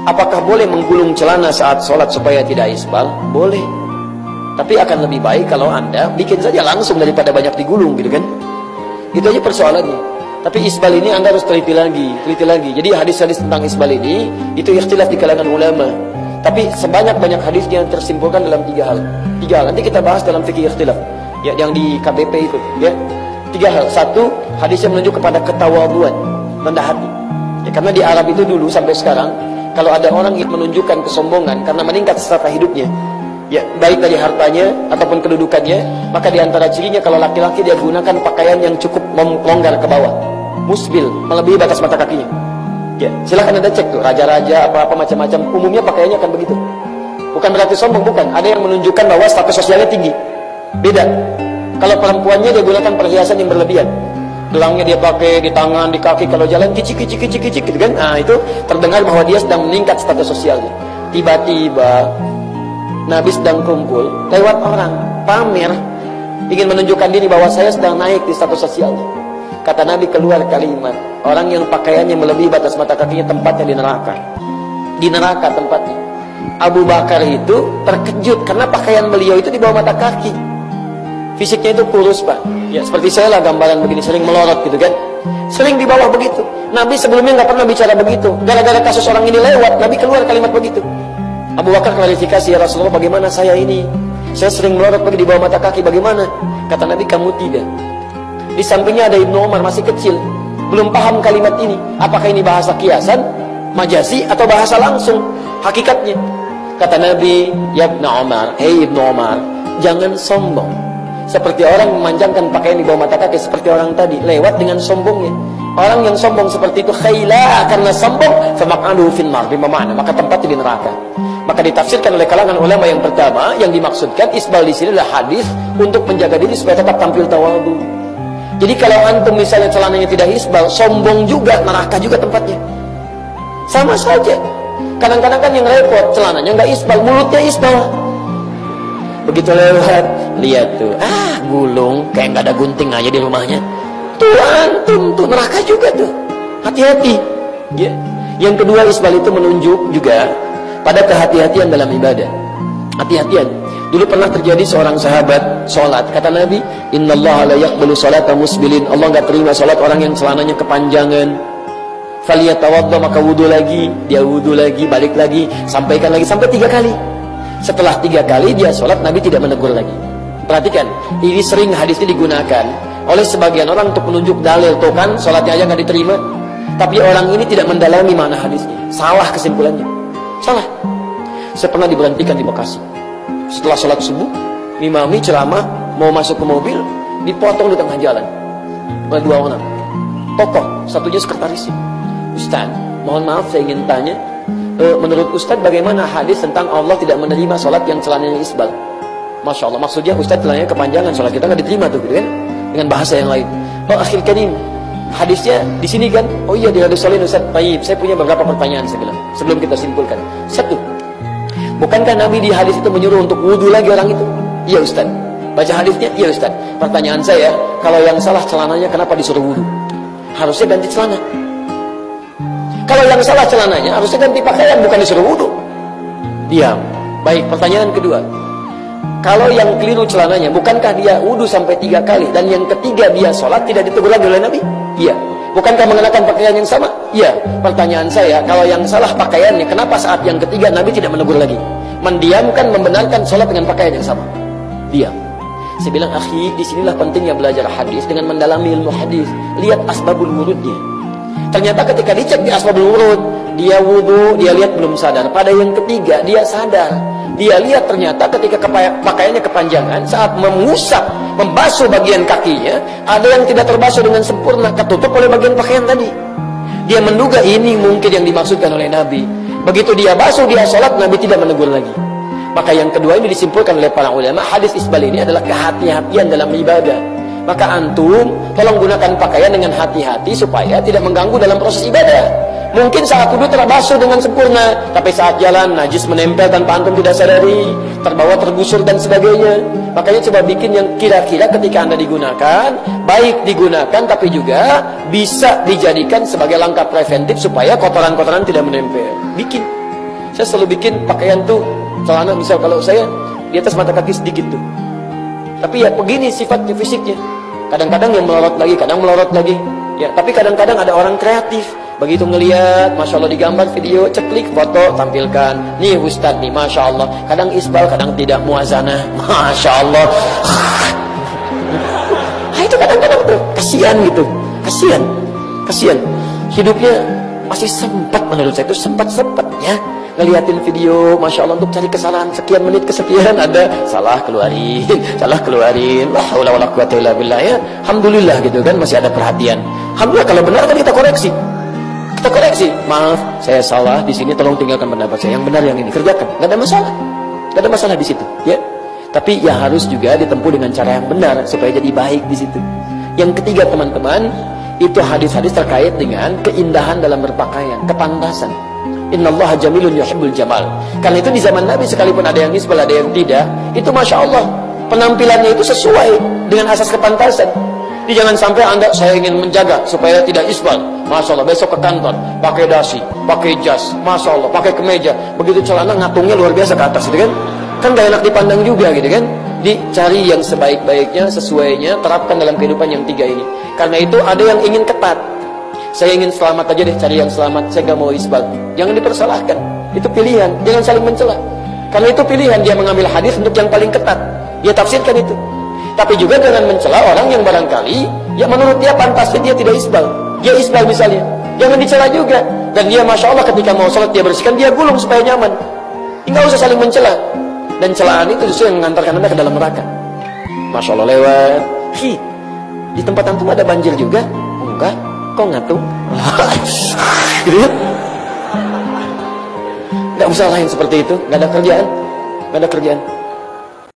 Apakah boleh menggulung celana saat sholat supaya tidak isbal? Boleh. Tapi akan lebih baik kalau Anda bikin saja langsung daripada banyak digulung gitu kan. Itu aja persoalannya. Tapi isbal ini Anda harus teliti lagi. Jadi hadis-hadis tentang isbal ini itu ikhtilaf di kalangan ulama. Tapi sebanyak-banyak hadis yang tersimpulkan dalam tiga hal. Nanti kita bahas dalam fikih ikhtilaf. Ya, yang di KBP itu, ya. 3 hal. 1, hadisnya menunjuk kepada ketawaduan, rendah hati. Ya, karena di Arab itu dulu sampai sekarang, kalau ada orang yang menunjukkan kesombongan karena meningkat strata hidupnya, ya, baik dari hartanya ataupun kedudukannya, maka di antara cirinya kalau laki-laki dia gunakan pakaian yang cukup longgar ke bawah, musbil, melebihi batas mata kakinya. Ya, silakan Anda cek tuh, raja-raja apa-apa macam-macam, umumnya pakaiannya akan begitu. Bukan berarti sombong, bukan. Ada yang menunjukkan bahwa status sosialnya tinggi. Beda. Kalau perempuannya dia gunakan perhiasan yang berlebihan. Gelangnya dia pakai di tangan, di kaki, kalau jalan kicik gitu kan. Nah, itu terdengar bahwa dia sedang meningkat status sosialnya. Tiba-tiba Nabi sedang kumpul, lewat orang, pamer, ingin menunjukkan diri bahwa saya sedang naik di status sosialnya. Kata Nabi keluar kalimat, orang yang pakaiannya melebihi batas mata kakinya tempatnya di neraka. Di neraka tempatnya. Abu Bakar itu terkejut karena pakaian beliau itu di bawah mata kaki. Fisiknya itu kurus, Pak. Ya, seperti saya lah gambaran begini, sering melorot gitu kan. Sering di bawah begitu. Nabi sebelumnya nggak pernah bicara begitu. Gara-gara kasus orang ini lewat, Nabi keluar kalimat begitu. Abu Bakar klarifikasi, ya Rasulullah, bagaimana saya ini? Saya sering melorot pergi di bawah mata kaki, bagaimana? Kata Nabi, kamu tidak. Di sampingnya ada Ibnu Umar, masih kecil, belum paham kalimat ini. Apakah ini bahasa kiasan, majasi, atau bahasa langsung hakikatnya? Kata Nabi, ya Ibnu Umar, hei Ibnu Umar, jangan sombong. Seperti orang memanjangkan pakaian di bawah mata kaki, seperti orang tadi, lewat dengan sombongnya. Orang yang sombong seperti itu, khaila, karena sombong, famaq'aduhu finnar, bimana, maka tempatnya di neraka. Maka ditafsirkan oleh kalangan ulama yang pertama, yang dimaksudkan isbal di sini adalah hadis untuk menjaga diri supaya tetap tampil tawadhu. Jadi kalau antum misalnya celananya tidak isbal, sombong juga, neraka juga tempatnya. Sama saja. Kadang-kadang kan yang repot, celananya nggak isbal, mulutnya isbal. Begitu lewat, lihat tuh, gulung, kayak nggak ada gunting aja di rumahnya. Tuh antum, tuh neraka juga tuh. Hati-hati. Ya. Yang kedua, isbal itu menunjuk juga pada kehati-hatian dalam ibadah. Hati-hatian. Dulu pernah terjadi seorang sahabat sholat, kata Nabi, innallaha la yaqbalu sholata musbilin. Allah nggak terima sholat orang yang celananya kepanjangan. Faliyatawadda, maka wudu lagi, dia wudu lagi, balik lagi, sampaikan lagi sampai 3 kali. Setelah 3 kali dia sholat, Nabi tidak menegur lagi. Perhatikan, ini sering hadis ini digunakan oleh sebagian orang untuk menunjuk dalil, tuh kan sholatnya aja nggak diterima. Tapi orang ini tidak mendalami mana hadisnya. Salah kesimpulannya. Salah. Saya pernah diberhentikan di Bekasi. Setelah sholat subuh, imami ceramah, mau masuk ke mobil, dipotong di tengah jalan oleh 2 orang. Tokoh, satunya sekretarisnya. Ustaz, mohon maaf saya ingin tanya, menurut Ustaz bagaimana hadis tentang Allah tidak menerima sholat yang celananya isbal? Masya Allah, maksudnya Ustaz celananya kepanjangan, sholat kita nggak diterima tuh, gitu kan? Dengan bahasa yang lain. Oh, akhil karim, hadisnya di sini kan? Oh iya, di hadis Shalihin Ustaz. Baik, saya punya beberapa pertanyaan saya bilang, sebelum kita simpulkan. 1, bukankah Nabi di hadis itu menyuruh untuk wudu lagi orang itu? Iya Ustaz. Baca hadisnya? Iya Ustaz. Pertanyaan saya, kalau yang salah celananya kenapa disuruh wudu? Harusnya ganti celana. Kalau yang salah celananya harusnya ganti pakaian, bukan disuruh wudu. Diam. Baik, pertanyaan kedua. Kalau yang keliru celananya, bukankah dia wudu sampai 3 kali dan yang ketiga dia sholat tidak ditegur lagi oleh Nabi? Iya. Bukankah mengenakan pakaian yang sama? Iya. Pertanyaan saya, kalau yang salah pakaiannya, kenapa saat yang ketiga Nabi tidak menegur lagi? Mendiamkan, membenarkan sholat dengan pakaian yang sama. Diam. Saya bilang, akhi, disinilah pentingnya belajar hadis dengan mendalami ilmu hadis. Lihat asbabul wurudnya. Ternyata ketika dicek di asbabul wurud, dia wudu, dia lihat belum sadar. Pada yang ketiga, dia sadar. Dia lihat ternyata ketika pakaiannya kepanjangan, saat mengusap, membasuh bagian kakinya, ada yang tidak terbasuh dengan sempurna, ketutup oleh bagian pakaian tadi. Dia menduga ini mungkin yang dimaksudkan oleh Nabi. Begitu dia basuh, dia sholat, Nabi tidak menegur lagi. Maka yang kedua ini disimpulkan oleh para ulama, hadis isbal ini adalah kehati-hatian dalam ibadah. Maka antum, tolong gunakan pakaian dengan hati-hati supaya tidak mengganggu dalam proses ibadah. Mungkin saat wudhu terbasuh dengan sempurna, tapi saat jalan najis menempel tanpa antum tidak sadari, terbawa tergusur dan sebagainya. Makanya coba bikin yang kira-kira ketika Anda digunakan, baik digunakan tapi juga bisa dijadikan sebagai langkah preventif supaya kotoran-kotoran tidak menempel. Bikin. Saya selalu bikin pakaian tuh, celana misal kalau saya di atas mata kaki sedikit tuh. Tapi ya begini sifatnya, fisiknya. Kadang-kadang yang melorot lagi, kadang melorot lagi. Ya, tapi kadang-kadang ada orang kreatif. Begitu ngelihat, Masya Allah digambar video, ceklik, foto, tampilkan. Nih Ustadz nih, Masya Allah. Kadang isbal, kadang tidak, muazanah. Masya Allah. Itu kadang-kadang tuh, kasihan gitu. Kasihan. Hidupnya masih sempat, menurut saya itu sempat-sempatnya ngeliatin video, Masya Allah, untuk cari kesalahan sekian menit kesekian ada salah keluarin. La haula wala quwata illa billah, ya. Alhamdulillah gitu kan, masih ada perhatian. Alhamdulillah kalau benar kan kita koreksi. Maaf, saya salah di sini, tolong tinggalkan pendapat saya. Yang benar yang ini, kerjakan. Gak ada masalah di situ, ya. Tapi ya harus juga ditempuh dengan cara yang benar supaya jadi baik di situ. Yang ketiga, teman-teman, itu hadis-hadis terkait dengan keindahan dalam berpakaian, kepantasan. Innallaha jamilun yuhibbul jamal. Karena itu di zaman Nabi sekalipun ada yang isbal, ada yang tidak, itu Masya Allah penampilannya itu sesuai dengan asas kepantasan. Jadi jangan sampai saya ingin menjaga supaya tidak isbal, Masya Allah besok ke kantor pakai dasi, pakai jas, Masya Allah pakai kemeja, begitu celana ngatungnya luar biasa ke atas gitu kan gak enak dipandang juga gitu kan. Dicari yang sebaik-baiknya, sesuainya, terapkan dalam kehidupan yang tiga ini. Karena itu ada yang ingin ketat, saya ingin selamat aja deh, cari yang selamat, saya gak mau isbal. Jangan dipersalahkan, itu pilihan, jangan saling mencela. Karena itu pilihan, dia mengambil hadis untuk yang paling ketat, dia tafsirkan itu. Tapi juga jangan mencela orang yang barangkali, ya menurut dia pantasnya dia tidak isbal, dia isbal misalnya, jangan dicela juga. Dan dia Masya Allah ketika mau sholat dia bersihkan, dia gulung supaya nyaman. Nggak usah saling mencela. Dan celaan itu justru yang mengantarkan anda ke dalam neraka. Masya Allah lewat, di tempat antum ada banjir juga? Enggak. Kok ngatung? Gitu ya? Gak usah lain seperti itu. Gak ada kerjaan.